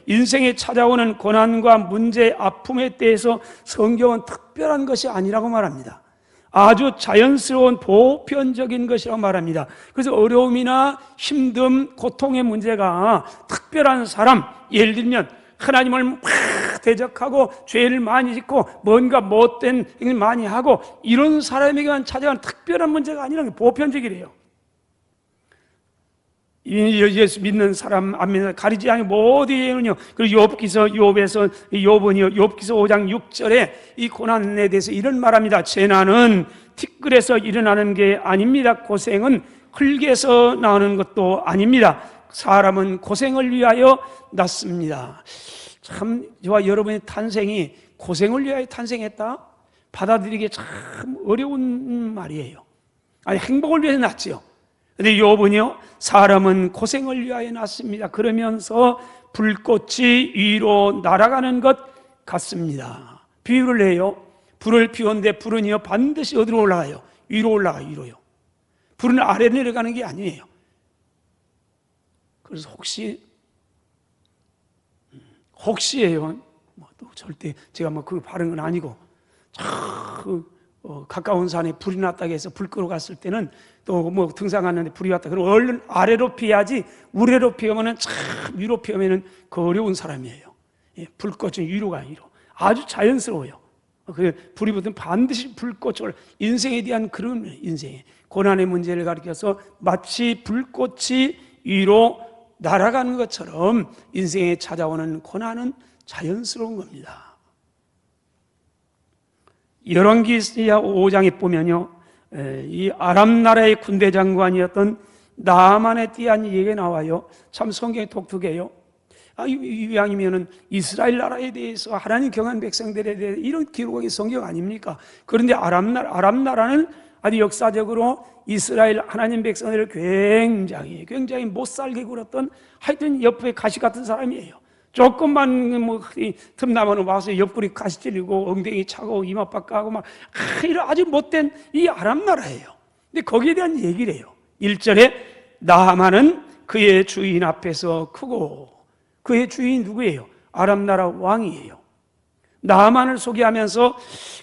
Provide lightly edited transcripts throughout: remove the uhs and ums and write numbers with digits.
인생에 찾아오는 고난과 문제, 아픔에 대해서 성경은 특별한 것이 아니라고 말합니다. 아주 자연스러운 보편적인 것이라고 말합니다. 그래서 어려움이나 힘듦, 고통의 문제가 특별한 사람, 예를 들면 하나님을 막 대적하고 죄를 많이 짓고 뭔가 못된 일을 많이 하고 이런 사람에게만 찾아가는 특별한 문제가 아니라 보편적이래요. 예수 믿는 사람, 안 믿는 사람 가리지 않고 모두에는요. 그리고 욥기서 5장 6절에 이 고난에 대해서 이런 말합니다. 재난은 티끌에서 일어나는 게 아닙니다. 고생은 흙에서 나오는 것도 아닙니다. 사람은 고생을 위하여 났습니다. 참 저와 여러분의 탄생이 고생을 위하여 탄생했다? 받아들이기 참 어려운 말이에요. 아니 행복을 위해서 났지요. 근데 욥은요, 사람은 고생을 위하여 났습니다. 그러면서 불꽃이 위로 날아가는 것 같습니다. 비유를 해요. 불을 피우는데 불은요 반드시 어디로 올라가요? 위로 올라가요. 위로요. 불은 아래로 내려가는 게 아니에요. 그래서 혹시예요. 또 절대 제가 그 바른 건 아니고 가까운 산에 불이 났다고 해서 불 끄러 갔을 때는 또 등산 갔는데 불이 왔다. 그럼 얼른 아래로 피해야지 우레로 피우면은 참 위로 피우면은 그 어려운 사람이에요. 불꽃은 위로 가요. 위로. 아주 자연스러워요. 불이 붙으면 반드시 불꽃을 인생에 대한 그런 인생의 고난의 문제를 가리켜서 마치 불꽃이 위로 날아가는 것처럼 인생에 찾아오는 고난은 자연스러운 겁니다. 열왕기야 5장에 보면요, 이 아람 나라의 군대 장관이었던 나아만에 대한 얘기가 나와요. 참 성경이 독특해요. 이왕이면은 이스라엘 나라에 대해서 하나님 경한 백성들에 대해 이런 기록이 성경 아닙니까? 그런데 아람 나라는 아주 역사적으로 이스라엘 하나님 백성들을 굉장히 못 살게 굴었던 하여튼 옆에 가시 같은 사람이에요. 조금만 틈나면 와서 옆구리 가시 찔리고 엉덩이 차고 이마박 까고 막 이런 아주 못된 이 아람 나라예요. 근데 거기에 대한 얘기를 해요. 1절에 나하만은 그의 주인 앞에서 크고, 그의 주인이 누구예요? 아람 나라 왕이에요. 나하만을 소개하면서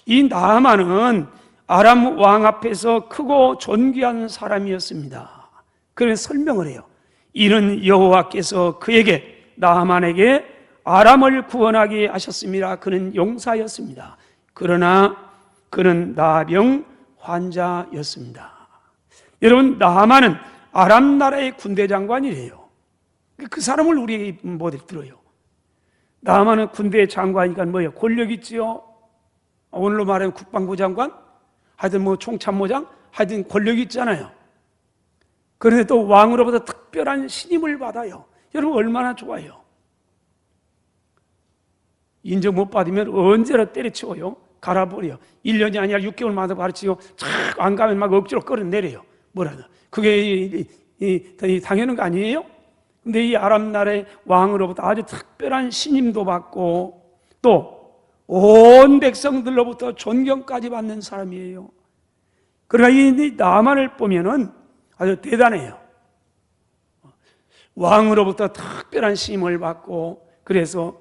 이 나하만은 아람 왕 앞에서 크고 존귀한 사람이었습니다. 그래서 설명을 해요. 이는 여호와께서 그에게, 나하만에게 아람을 구원하게 하셨습니다. 그는 용사였습니다. 그러나 그는 나병 환자였습니다. 여러분, 나하만은 아람 나라의 군대 장관이래요. 그 사람을 우리 모델 들어요. 나하만은 군대 장관이니까 뭐예요? 권력 있지요. 오늘로 말하면 국방부 장관, 하여튼 총참모장, 하여튼 권력이 있잖아요. 그런데 또 왕으로부터 특별한 신임을 받아요. 여러분 얼마나 좋아요. 인정 못 받으면 언제나 때려치워요. 갈아버려요. 1년이 아니라 6개월마다 가르치고 착 안 가면 막 억지로 끌어내려요. 뭐라도. 그게 당연한 거 아니에요? 근데 이 아람 나라의 왕으로부터 아주 특별한 신임도 받고 또 온 백성들로부터 존경까지 받는 사람이에요. 그러나 이 나만을 보면은 아주 대단해요. 왕으로부터 특별한 신임을 받고, 그래서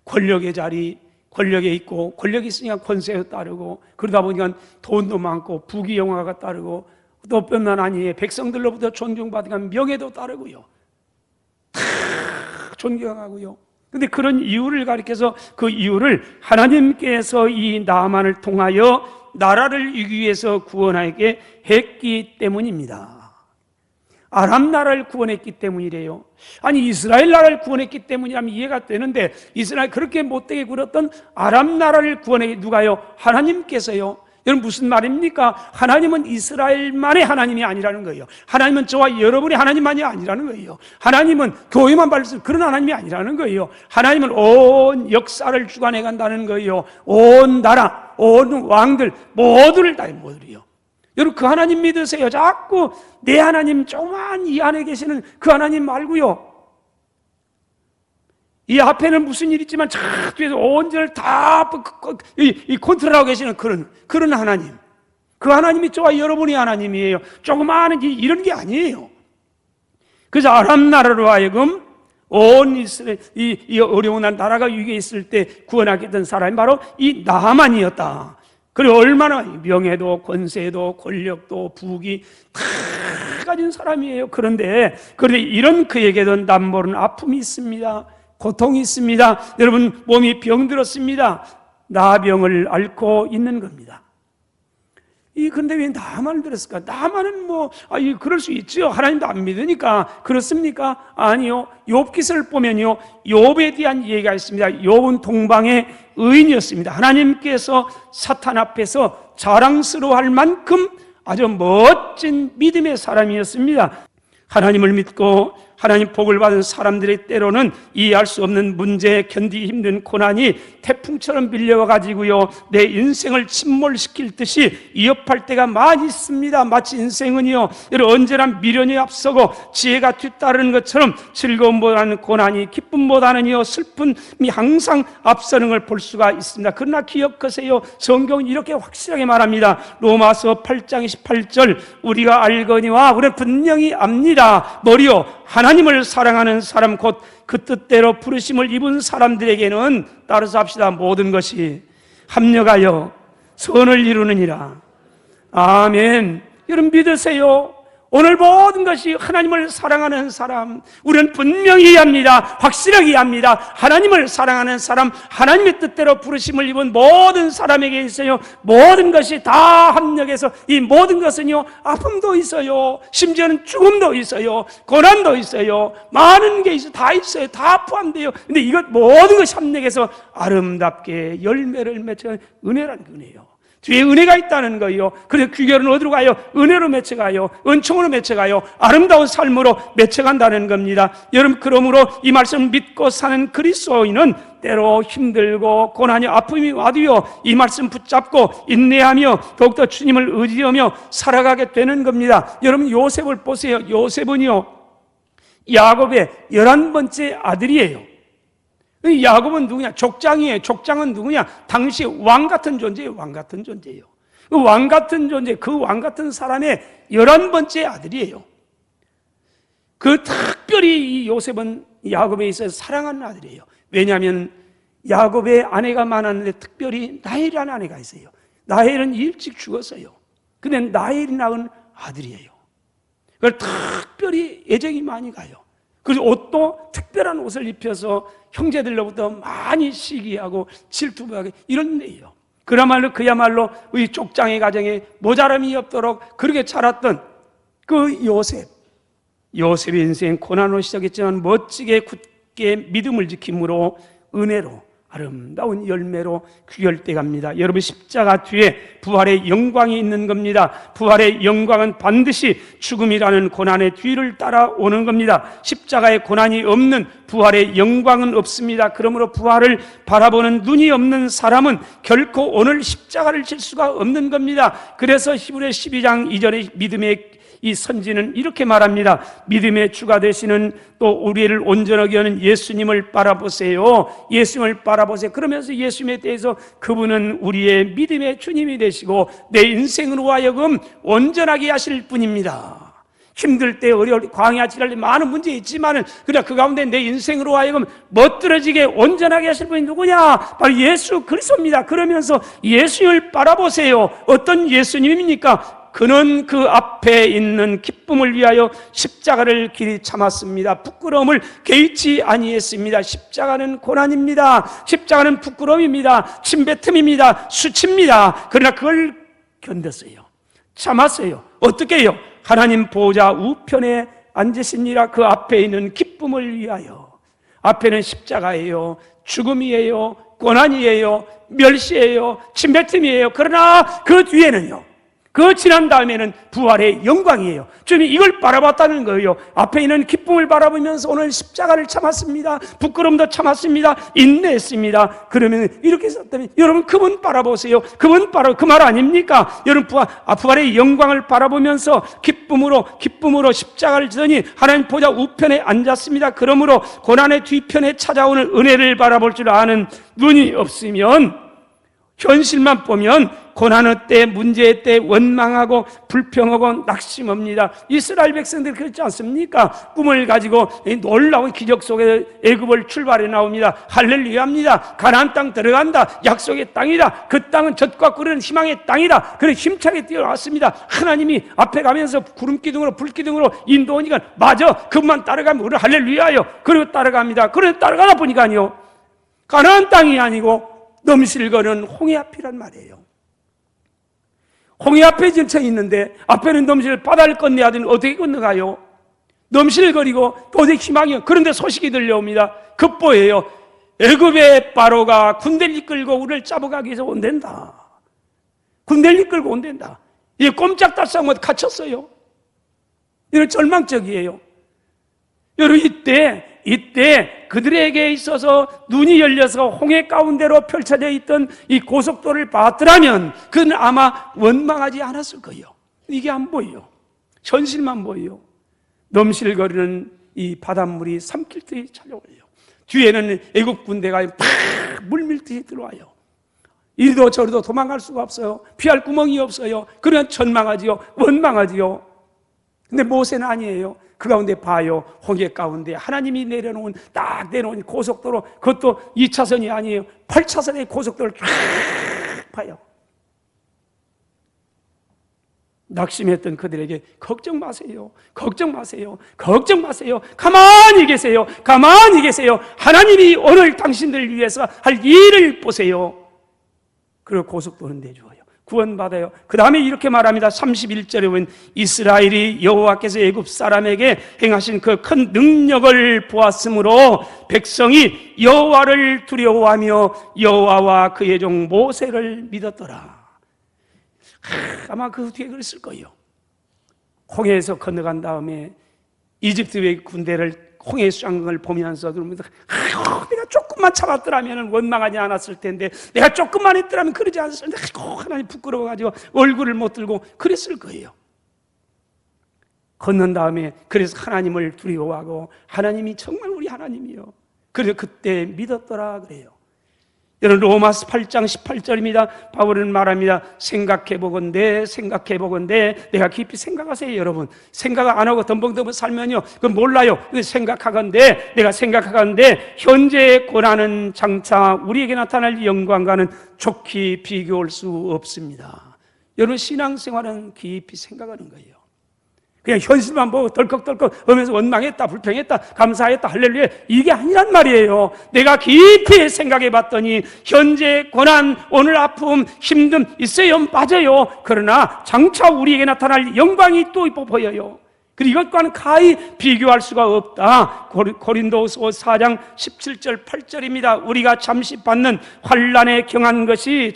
권력의 자리, 권력에 있고, 권력이 있으니까 권세가 따르고, 그러다 보니까 돈도 많고 부귀영화가 따르고, 또 뿐만 아니에요. 백성들로부터 존중받으니까 명예도 따르고요. 다 존경하고요. 근데 그런 이유를 가리켜서 그 이유를 하나님께서 이 나만을 통하여 나라를 이기기 위해서 구원하게 했기 때문입니다. 아람 나라를 구원했기 때문이래요. 아니 이스라엘 나라를 구원했기 때문이라면 이해가 되는데, 이스라엘 그렇게 못되게 굴었던 아람 나라를 구원하게 누가요? 하나님께서요. 여러분 무슨 말입니까? 하나님은 이스라엘만의 하나님이 아니라는 거예요. 하나님은 저와 여러분의 하나님만이 아니라는 거예요. 하나님은 교회만 발전 그런 하나님이 아니라는 거예요. 하나님은 온 역사를 주관해 간다는 거예요. 온 나라, 온 왕들 모두를 다 모두요. 여러분 그 하나님 믿으세요. 자꾸 내 하나님 조그만 이 안에 계시는 그 하나님 말고요. 이 앞에는 무슨 일이 있지만 저 뒤에서 온전을 다 컨트롤하고 계시는 그런 하나님. 그 하나님이 저와 여러분의 하나님이에요. 조그마한 이런 게 아니에요. 그래서 아람 나라로 하여금 온 이스라엘, 이 어려운 나라가 위기에 있을 때 구원하겠던 사람이 바로 이 나만이었다. 그리고 얼마나 명예도 권세도 권력도 부귀 다 가진 사람이에요. 그런데 이런 그에게도 남모르는 아픔이 있습니다. 고통이 있습니다. 여러분, 몸이 병들었습니다. 나병을 앓고 있는 겁니다. 그런데 왜 나만을 들었을까? 나만은 그럴 수 있죠. 하나님도 안 믿으니까. 그렇습니까? 아니요. 욥기서를 보면요, 욥에 대한 얘기가 있습니다. 욥은 동방의 의인이었습니다. 하나님께서 사탄 앞에서 자랑스러워할 만큼 아주 멋진 믿음의 사람이었습니다. 하나님을 믿고 하나님 복을 받은 사람들의 때로는 이해할 수 없는 문제, 견디기 힘든 고난이 태풍처럼 밀려와 가지고요, 내 인생을 침몰시킬 듯이 위협할 때가 많이 있습니다. 마치 인생은요, 언제나 미련이 앞서고 지혜가 뒤따르는 것처럼 즐거움보다는 고난이, 기쁨보다는요 슬픔이 항상 앞서는 걸 볼 수가 있습니다. 그러나 기억하세요, 성경은 이렇게 확실하게 말합니다. 로마서 8장 28절, 우리가 알거니와 우리는 분명히 압니다. 머리요, 하나님을 사랑하는 사람, 곧 그 뜻대로 부르심을 입은 사람들에게는, 따라서 합시다, 모든 것이 합력하여 선을 이루느니라. 아멘. 여러분 믿으세요. 오늘 모든 것이 하나님을 사랑하는 사람, 우리는 분명히 이해합니다. 확실하게 이해합니다. 하나님을 사랑하는 사람, 하나님의 뜻대로 부르심을 입은 모든 사람에게 있어요. 모든 것이 다 합력해서, 이 모든 것은요, 아픔도 있어요, 심지어는 죽음도 있어요, 고난도 있어요, 많은 게 있어요. 다 있어요. 다 포함돼요. 근데 이것 모든 것이 합력해서 아름답게 열매를 맺는 은혜라는 거예요. 뒤에 은혜가 있다는 거예요. 그래서 귀결은 어디로 가요? 은혜로 맺혀가요. 은총으로 맺혀가요. 아름다운 삶으로 맺혀간다는 겁니다. 여러분, 그러므로 이 말씀을 믿고 사는 그리스도인은 때로 힘들고 고난이, 아픔이 와도요, 이 말씀 붙잡고 인내하며 더욱더 주님을 의지하며 살아가게 되는 겁니다. 여러분, 요셉을 보세요. 요셉은요, 야곱의 11번째 아들이에요. 야곱은 누구냐? 족장이에요. 족장은 누구냐? 당시 왕 같은 존재예요. 왕 같은 존재예요. 그 왕 같은 존재, 그 왕 같은 사람의 11번째 아들이에요. 그 특별히 이 요셉은 야곱에 있어서 사랑하는 아들이에요. 왜냐하면 야곱의 아내가 많았는데 특별히 라헬이라는 아내가 있어요. 라헬은 일찍 죽었어요. 근데 라헬이 낳은 아들이에요. 그걸 특별히 애정이 많이 가요. 그래서 옷도 특별한 옷을 입혀서 형제들로부터 많이 시기하고 질투하고 이런 데예요. 그야말로 우리 족장의 가정에 모자람이 없도록 그렇게 자랐던 그 요셉의 인생 고난으로 시작했지만 멋지게 굳게 믿음을 지킴으로 은혜로 아름다운 열매로 귀결돼 갑니다. 여러분, 십자가 뒤에 부활의 영광이 있는 겁니다. 부활의 영광은 반드시 죽음이라는 고난의 뒤를 따라오는 겁니다. 십자가의 고난이 없는 부활의 영광은 없습니다. 그러므로 부활을 바라보는 눈이 없는 사람은 결코 오늘 십자가를 질 수가 없는 겁니다. 그래서 히브리 12장 2절의 믿음의 이 선지는 이렇게 말합니다. 믿음의 주가 되시는 또 우리를 온전하게 하는 예수님을 바라보세요. 예수님을 바라보세요. 그러면서 예수님에 대해서 그분은 우리의 믿음의 주님이 되시고 내 인생으로 하여금 온전하게 하실 분입니다. 힘들 때, 어려울 때, 광야 지날 때 많은 문제 있지만은 그러나 그 가운데 내 인생으로 하여금 멋들어지게 온전하게 하실 분이 누구냐? 바로 예수 그리스도입니다. 그러면서 예수님을 바라보세요. 어떤 예수님입니까? 그는 그 앞에 있는 기쁨을 위하여 십자가를 길이 참았습니다. 부끄러움을 개의치 아니했습니다. 십자가는 고난입니다. 십자가는 부끄러움입니다. 침뱉음입니다. 수치입니다. 그러나 그걸 견뎠어요. 참았어요. 어떻게 해요? 하나님 보호자 우편에 앉으시니라. 그 앞에 있는 기쁨을 위하여. 앞에는 십자가예요, 죽음이에요, 고난이에요, 멸시예요, 침뱉음이에요. 그러나 그 뒤에는요, 그 지난 다음에는 부활의 영광이에요. 주님이 이걸 바라봤다는 거예요. 앞에 있는 기쁨을 바라보면서 오늘 십자가를 참았습니다. 부끄러움도 참았습니다. 인내했습니다. 그러면 이렇게 썼다면 여러분, 그분 바라보세요. 그분 바로 그 말 아닙니까? 여러분, 부활의 영광을 바라보면서 기쁨으로 십자가를 지더니 하나님 보좌 우편에 앉았습니다. 그러므로 고난의 뒤편에 찾아오는 은혜를 바라볼 줄 아는 눈이 없으면, 현실만 보면 고난의 때, 문제의 때 원망하고 불평하고 낙심합니다. 이스라엘 백성들이 그렇지 않습니까? 꿈을 가지고 놀라운 기적 속에 애굽을 출발해 나옵니다. 할렐루야입니다. 가나안 땅 들어간다. 약속의 땅이다. 그 땅은 젖과 꿀은 희망의 땅이다. 그래 힘차게 뛰어왔습니다. 하나님이 앞에 가면서 구름기둥으로 불기둥으로 인도하니까 맞아, 그만 따라가면 우리 할렐루야요. 그리고 따라갑니다. 그래 따라가다 보니까요, 가나안 땅이 아니고 넘실거리는 홍해 앞이란 말이에요. 홍해 앞에 진쳐 있는데 앞에는 넘실 바다를 건너야 되는 어떻게 건너가요? 넘실거리고 도저히 희망이, 그런데 소식이 들려옵니다. 급보예요. 애굽의 바로가 군대를 이끌고 우리를 잡아가기 위해서 온댄다. 군대를 이끌고 온댄다. 이게 꼼짝달싹 못 갇혔어요. 이런 절망적이에요. 여러분, 이때 그들에게 있어서 눈이 열려서 홍해 가운데로 펼쳐져 있던 이 고속도로를 봤더라면 그는 아마 원망하지 않았을 거예요. 이게 안 보여요. 현실만 보여요. 넘실거리는 이 바닷물이 삼킬 듯이 찾아와요. 뒤에는 애국 군대가 팍 물밀듯이 들어와요. 이리도 저리도 도망갈 수가 없어요. 피할 구멍이 없어요. 그러면 전망하지요. 원망하지요. 근데 모세는 아니에요. 그 가운데 봐요. 홍해 가운데 하나님이 딱 내놓은 고속도로, 그것도 2차선이 아니에요. 8차선의 고속도로를 쫙 봐요. 낙심했던 그들에게 걱정 마세요. 걱정 마세요. 걱정 마세요. 가만히 계세요. 가만히 계세요. 하나님이 오늘 당신들을 위해서 할 일을 보세요. 그리고 고속도로는 내주어요. 구원받아요. 그 다음에 이렇게 말합니다. 31절에 보면 이스라엘이 여호와께서 애굽 사람에게 행하신 그 큰 능력을 보았으므로 백성이 여호와를 두려워하며 여호와와 그의 종 모세를 믿었더라. 아마 그 뒤에 그랬을 거예요. 홍해에서 건너간 다음에 이집트의 군대를 홍해 수장을 보면서 그러면서 내가 조금만 참았더라면 원망하지 않았을 텐데, 내가 조금만 했더라면 그러지 않았을 텐데, 하나님 부끄러워가지고 얼굴을 못 들고 그랬을 거예요. 건넌 다음에 그래서 하나님을 두려워하고 하나님이 정말 우리 하나님이요. 그래서 그때 믿었더라 그래요. 여러분, 로마서 8장 18절입니다. 바울은 말합니다. 생각해보건대 내가 깊이 생각하세요. 여러분, 생각 안 하고 덤벙덤벙 살면요, 그건 몰라요. 내가 생각하건대 현재의 고난은 장차 우리에게 나타날 영광과는 좋게 비교할 수 없습니다. 여러분, 신앙생활은 깊이 생각하는 거예요. 그냥 현실만 보고 덜컥덜컥 하면서 원망했다, 불평했다, 감사했다, 할렐루야, 이게 아니란 말이에요. 내가 깊이 생각해 봤더니 현재 고난, 오늘 아픔, 힘듦 있어요, 맞아요. 그러나 장차 우리에게 나타날 영광이 또 보여요. 그리고 이것과는 가히 비교할 수가 없다. 고린도후서 4장 17절 8절입니다. 우리가 잠시 받는 환난에 경한 것이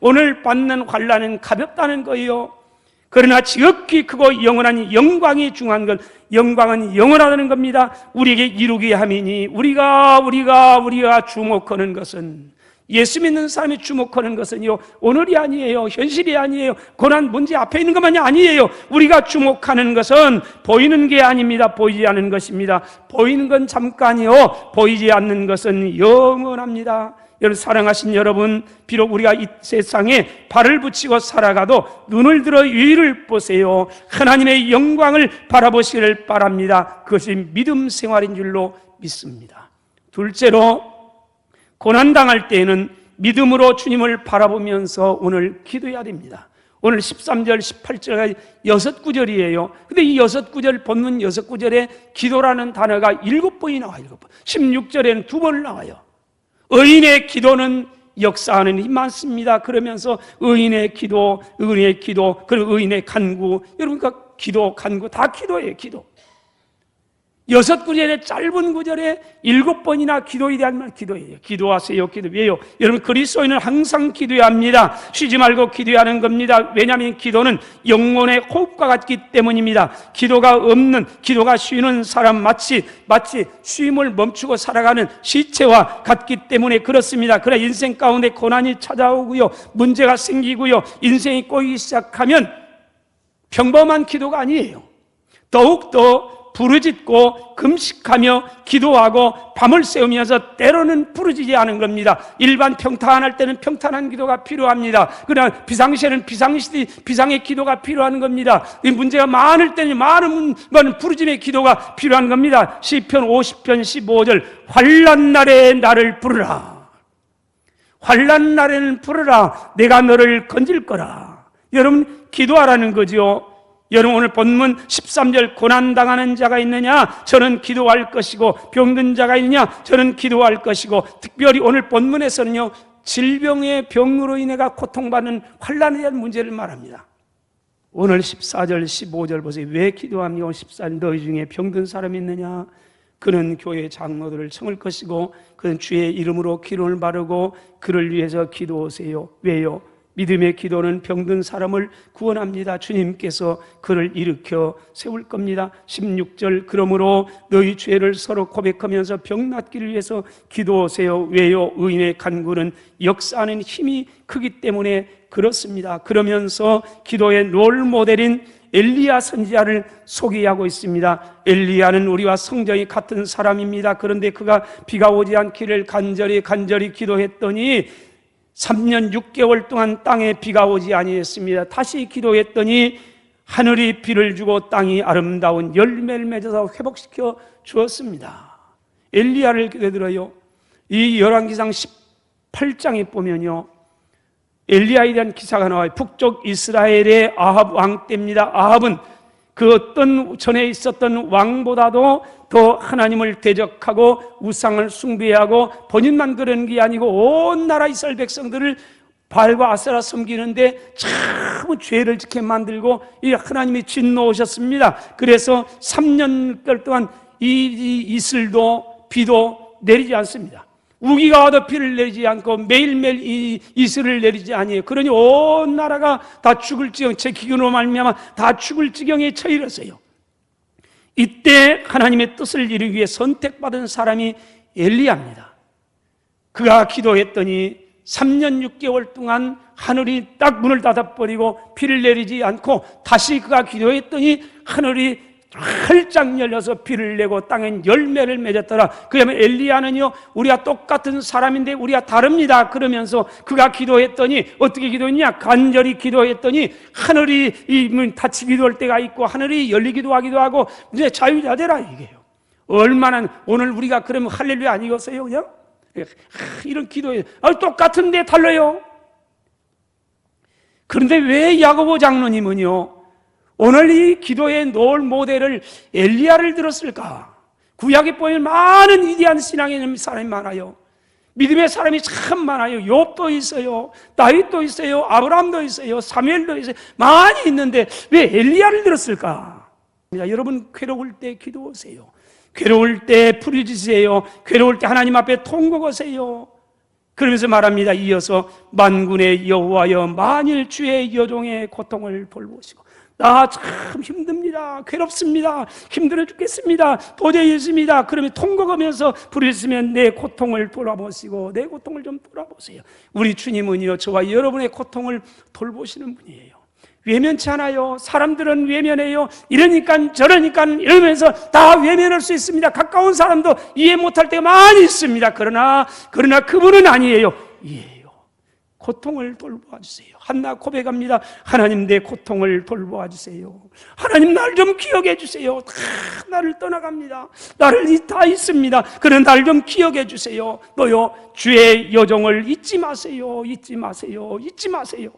오늘 받는 환난은 가볍다는 거예요. 그러나 지극히 크고 영원한 영광이 중요한 것, 영광은 영원하다는 겁니다. 우리에게 이루게 함이니 우리가 주목하는 것은, 예수 믿는 사람이 주목하는 것은요, 오늘이 아니에요. 현실이 아니에요. 고난 문제 앞에 있는 것만이 아니에요. 우리가 주목하는 것은 보이는 게 아닙니다. 보이지 않는 것입니다. 보이는 건 잠깐이요, 보이지 않는 것은 영원합니다. 여러분, 사랑하신 여러분, 비록 우리가 이 세상에 발을 붙이고 살아가도 눈을 들어 위를 보세요. 하나님의 영광을 바라보시기를 바랍니다. 그것이 믿음 생활인 줄로 믿습니다. 둘째로, 고난당할 때에는 믿음으로 주님을 바라보면서 오늘 기도해야 됩니다. 오늘 13절, 18절까지 6구절이에요. 근데 이 6구절, 본문 6구절에 기도라는 단어가 7번이 나와요. 16절에는 2번 나와요. 의인의 기도는 역사하는 힘 많습니다. 그러면서 의인의 기도, 그리고 의인의 간구, 여러분, 그 기도, 간구 다 기도예요. 기도. 6구절의 짧은 구절에 7번이나 기도에 대한 말, 기도예요. 기도하세요. 왜요? 여러분, 그리스도인은 항상 기도해야 합니다. 쉬지 말고 기도해야 하는 겁니다. 왜냐하면 기도는 영혼의 호흡과 같기 때문입니다. 기도가 쉬는 사람 마치 쉼을 멈추고 살아가는 시체와 같기 때문에 그렇습니다. 그러나 인생 가운데 고난이 찾아오고요, 문제가 생기고요, 인생이 꼬이기 시작하면 평범한 기도가 아니에요. 더욱더 부르짖고 금식하며 기도하고 밤을 새우면서 때로는 부르짖지 않은 겁니다. 일반 평탄할 때는 평탄한 기도가 필요합니다. 그러나 비상시에는 비상의 기도가 필요한 겁니다. 이 문제가 많을 때는 많은 부르짖음의 기도가 필요한 겁니다. 시편 50편 15절 환난 날에 나를 부르라. 환난 날에는 부르라. 내가 너를 건질 거라. 여러분 기도하라는 거죠. 여러분 오늘 본문 13절 고난당하는 자가 있느냐? 저는 기도할 것이고 병든 자가 있느냐? 저는 기도할 것이고 특별히 오늘 본문에서는요 질병의 병으로 인해가 고통받는 환난에 대한 문제를 말합니다. 오늘 14절 15절 보세요. 왜 기도합니까? 14절 너희 중에 병든 사람이 있느냐? 그는 교회 장로들을 청할 것이고 그는 주의 이름으로 기름을 바르고 그를 위해서 기도하세요. 왜요? 믿음의 기도는 병든 사람을 구원합니다. 주님께서 그를 일으켜 세울 겁니다. 16절 그러므로 너희 죄를 서로 고백하면서 병 낫기를 위해서 기도하세요. 왜요? 의인의 간구는 역사하는 힘이 크기 때문에 그렇습니다. 그러면서 기도의 롤모델인 엘리야 선지자를 소개하고 있습니다. 엘리야는 우리와 성정이 같은 사람입니다. 그런데 그가 비가 오지 않기를 간절히 기도했더니 3년 6개월 동안 땅에 비가 오지 아니했습니다. 다시 기도했더니 하늘이 비를 주고 땅이 아름다운 열매를 맺어서 회복시켜 주었습니다. 엘리야를 기대들어요. 이 열왕기상 18장에 보면요 엘리야에 대한 기사가 나와요. 북쪽 이스라엘의 아합 왕 때입니다. 아합은 그 어떤 전에 있었던 왕보다도 더 하나님을 대적하고 우상을 숭배하고 본인만 그런 게 아니고 온 나라 이스라엘 백성들을 바알과 아세라 섬기는데 참 죄를 짓게 만들고 이 하나님이 진노하셨습니다. 그래서 3년별 동안 이 이슬도 비도 내리지 않습니다. 우기가 와도 비를 내리지 않고 매일매일 이 이슬을 내리지 아니에요. 그러니 온 나라가 다 죽을 지경, 제 기근으로 말미암아 다 죽을 지경에 처해졌어요. 이때 하나님의 뜻을 이루기 위해 선택받은 사람이 엘리야입니다. 그가 기도했더니 3년 6개월 동안 하늘이 딱 문을 닫아버리고 비를 내리지 않고 다시 그가 기도했더니 하늘이 활짝 열려서 비를 내고 땅엔 열매를 맺었더라. 그러면 엘리야는요 우리와 똑같은 사람인데 우리가 다릅니다. 그러면서 그가 기도했더니 어떻게 기도했냐? 간절히 기도했더니 하늘이 이 문 닫히기도 할 때가 있고 하늘이 열리기도 하기도 하고 이제 자유자 되라 이게요. 얼마나 오늘 우리가 그러면 할렐루야 아니겠어요? 그냥 이런 기도에 똑같은데 달라요. 그런데 왜 야고보 장로님은요 오늘 이 기도의 롤 모델을 엘리야를 들었을까? 구약에 보면 많은 위대한 신앙의 사람이 많아요. 믿음의 사람이 참 많아요. 욥도 있어요, 다윗도 있어요, 아브라함도 있어요, 사무엘도 있어요. 많이 있는데 왜 엘리야를 들었을까? 여러분 괴로울 때 기도하세요. 괴로울 때 부르짖으세요. 괴로울 때 하나님 앞에 통곡하세요. 그러면서 말합니다. 이어서 만군의 여호와여 만일 주의 여종의 고통을 돌보시고 나 참 힘듭니다. 괴롭습니다. 힘들어 죽겠습니다. 도저히 있습니다. 그러면 통곡하면서 부르짖으면 내 고통을 돌아보시고 내 고통을 좀 돌아보세요. 우리 주님은요 저와 여러분의 고통을 돌보시는 분이에요. 외면치 않아요. 사람들은 외면해요. 이러니까 저러니까 이러면서 다 외면할 수 있습니다. 가까운 사람도 이해 못할 때가 많이 있습니다. 그러나 그분은 아니에요. 이해해요. 고통을 돌보아 주세요. 한나 고백합니다. 하나님 내 고통을 돌보아 주세요. 하나님 날 좀 기억해 주세요. 다 나를 떠나갑니다. 나를 다 있습니다. 그런 날 좀 기억해 주세요. 너요 주의 여종을 잊지 마세요. 잊지 마세요. 잊지 마세요.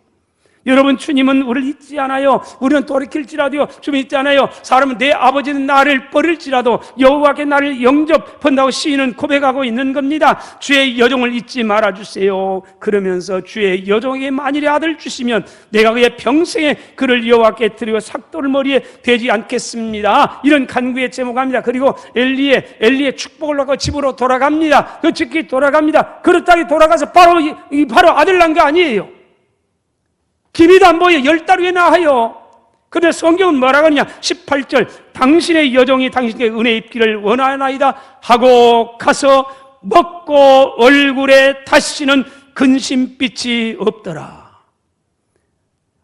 여러분 주님은 우리를 잊지 않아요. 우리는 돌이킬지라도요 주님 잊지 않아요. 사람은 내 아버지는 나를 버릴지라도 여호와께 나를 영접한다고 시인은 고백하고 있는 겁니다. 주의 여종을 잊지 말아주세요. 그러면서 주의 여종에게 만일에 아들 주시면 내가 그의 평생에 그를 여호와께 드리고 삭도를 머리에 대지 않겠습니다. 이런 간구에 제목합니다. 그리고 엘리의 축복을 받고 집으로 돌아갑니다. 그 집기 돌아갑니다. 그렇다고 돌아가서 바로 아들 난 거 아니에요. 기미도 안 보여 10달 후에 나와요. 그런데 성경은 뭐라고 하느냐 18절 당신의 여종이 당신께 은혜 입기를 원하나이다 하고 가서 먹고 얼굴에 다시는 근심빛이 없더라.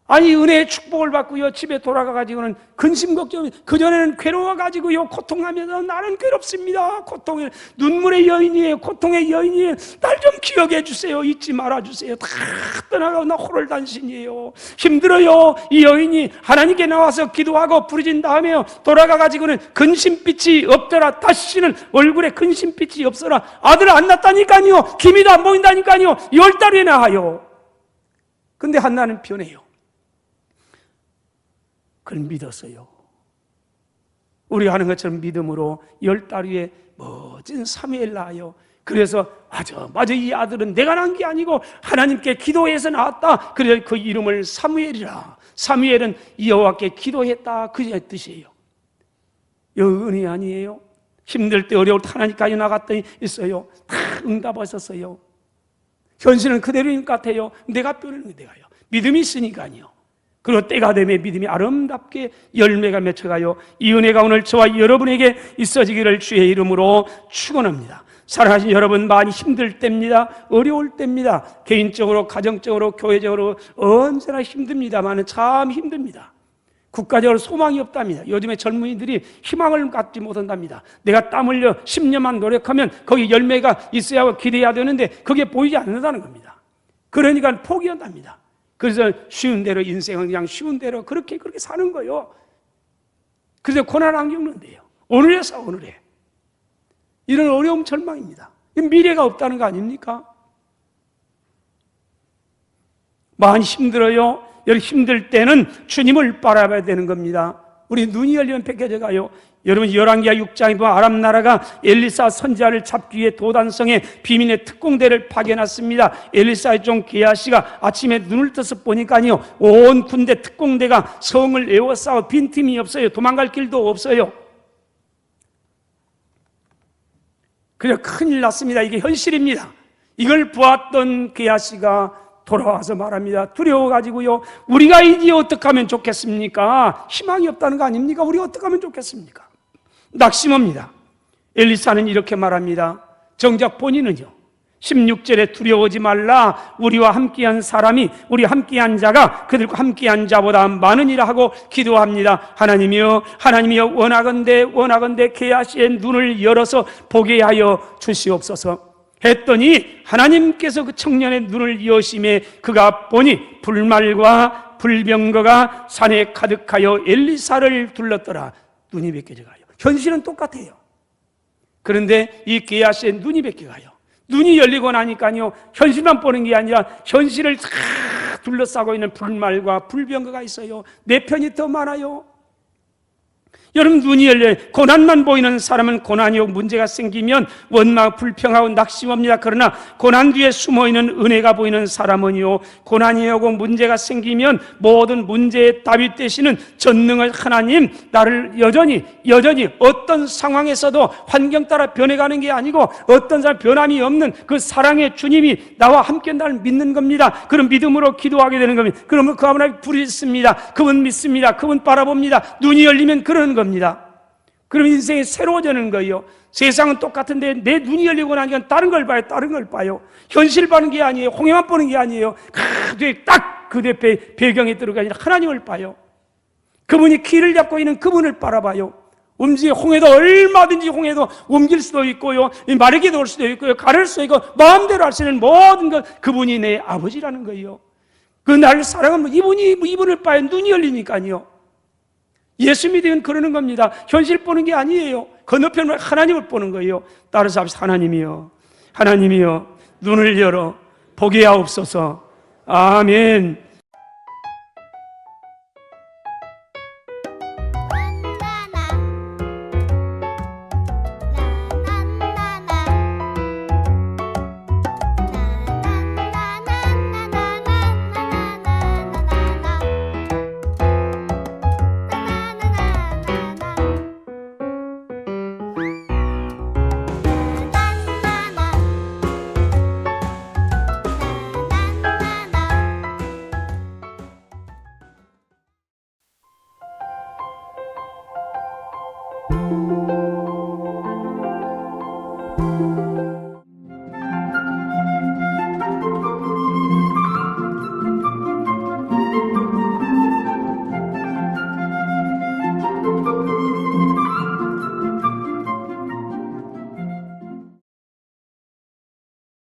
아니 은혜의 축복을 받고요 집에 돌아가가지고는 근심 걱정, 그전에는 괴로워가지고요 고통하면서 나는 괴롭습니다, 고통의 눈물의 여인이에요, 고통의 여인이에요, 날 좀 기억해 주세요, 잊지 말아주세요, 다 떠나가고 나 호롤단신이에요, 힘들어요. 이 여인이 하나님께 나와서 기도하고 부르짖은 다음에 돌아가가지고는 근심빛이 없더라, 다시는 얼굴에 근심빛이 없어라, 아들 안 낳았다니까요, 기미도 안 보인다니까요, 10달이나 하요. 근데 한나는 변해요. 그걸 믿었어요. 우리가 하는 것처럼 믿음으로 10달 후에 멋진 사무엘 낳아요. 그래서 맞아 이 아들은 내가 낳은 게 아니고 하나님께 기도해서 낳았다. 그래서 그 이름을 사무엘이라. 사무엘은 여호와께 기도했다, 그 뜻이에요. 은혜 아니에요? 힘들 때 어려울 때 하나님까지 나갔더니 있어요, 다 응답하셨어요. 현실은 그대로인 것 같아요. 내가 뼈를 내가요. 믿음이 있으니까요. 그리고 때가 되면 믿음이 아름답게 열매가 맺혀가요. 이 은혜가 오늘 저와 여러분에게 있어지기를 주의 이름으로 축원합니다. 사랑하신 여러분, 많이 힘들 때입니다. 어려울 때입니다. 개인적으로, 가정적으로, 교회적으로 언제나 힘듭니다만 참 힘듭니다. 국가적으로 소망이 없답니다. 요즘에 젊은이들이 희망을 갖지 못한답니다. 내가 땀 흘려 10년만 노력하면 거기 열매가 있어야 하고 기대해야 되는데 그게 보이지 않는다는 겁니다. 그러니까 포기한답니다. 그래서 쉬운 대로, 인생은 그냥 쉬운 대로 그렇게 사는 거예요. 그래서 고난 안 겪는데요. 오늘에서 오늘에 이런 어려움 절망입니다. 미래가 없다는 거 아닙니까? 많이 힘들어요. 여러분, 힘들 때는 주님을 바라봐야 되는 겁니다. 우리 눈이 열리면 벗겨져 가요. 여러분, 열왕기하 6장에 보면 아람 나라가 엘리사 선지자를 잡기 위해 도단성에 비밀의 특공대를 파견했습니다. 엘리사의 종 게하시가 아침에 눈을 떠서 보니까요, 온 군대 특공대가 성을 에워싸고 빈틈이 없어요. 도망갈 길도 없어요. 그래서 큰일 났습니다. 이게 현실입니다. 이걸 보았던 게하시가 돌아와서 말합니다. 두려워가지고요, 우리가 이제 어떻게 하면 좋겠습니까? 희망이 없다는 거 아닙니까? 우리가 어떻게 하면 좋겠습니까? 낙심합니다. 엘리사는 이렇게 말합니다. 정작 본인은요, 16절에 두려워하지 말라, 우리와 함께한 사람이, 우리 함께한 자가 그들과 함께한 자보다 많으니라 하고 기도합니다. 하나님이여 원하건대 게하시의 눈을 열어서 보게 하여 주시옵소서 했더니 하나님께서 그 청년의 눈을 여심해 그가 보니 불말과 불병거가 산에 가득하여 엘리사를 둘렀더라. 눈이 벗겨져가요. 현실은 똑같아요. 그런데 이 게하시의 눈이 벗겨가요. 눈이 열리고 나니까요, 현실만 보는 게 아니라 현실을 다 둘러싸고 있는 불말과 불병거가 있어요. 내 편이 더 많아요. 여러분, 눈이 열려 고난만 보이는 사람은 고난이 오고 문제가 생기면 원망, 불평하고 낙심합니다. 그러나 고난 뒤에 숨어있는 은혜가 보이는 사람은요, 고난이 오고 문제가 생기면 모든 문제의 답이 되시는 전능의 하나님, 나를 여전히 어떤 상황에서도 환경 따라 변해가는 게 아니고 어떤 사람 변함이 없는 그 사랑의 주님이 나와 함께 나를 믿는 겁니다. 그런 믿음으로 기도하게 되는 겁니다. 그러면 그 하나님 부르짖습니다. 그분 믿습니다. 그분 바라봅니다. 눈이 열리면 그러는 겁니다. 그럼 인생이 새로워지는 거예요. 세상은 똑같은데 내 눈이 열리고 나니까 다른 걸 봐요. 현실 보는 게 아니에요. 홍해만 보는 게 아니에요. 딱 그 배경에 들어가니 하나님을 봐요. 그분이 길을 잡고 있는 그분을 바라봐요. 홍해도 얼마든지 홍해도 옮길 수도 있고요, 마르게 올 수도 있고요, 가를 수도 있고, 마음대로 할 수 있는 모든 것, 그분이 내 아버지라는 거예요. 그 나를 사랑하면 이분을 봐야 눈이 열리니까요. 예수 믿으면 그러는 겁니다. 현실 보는 게 아니에요. 건너편으로 하나님을 보는 거예요. 따라서 합시다. 하나님이여 눈을 열어 보게 하옵소서. 아멘.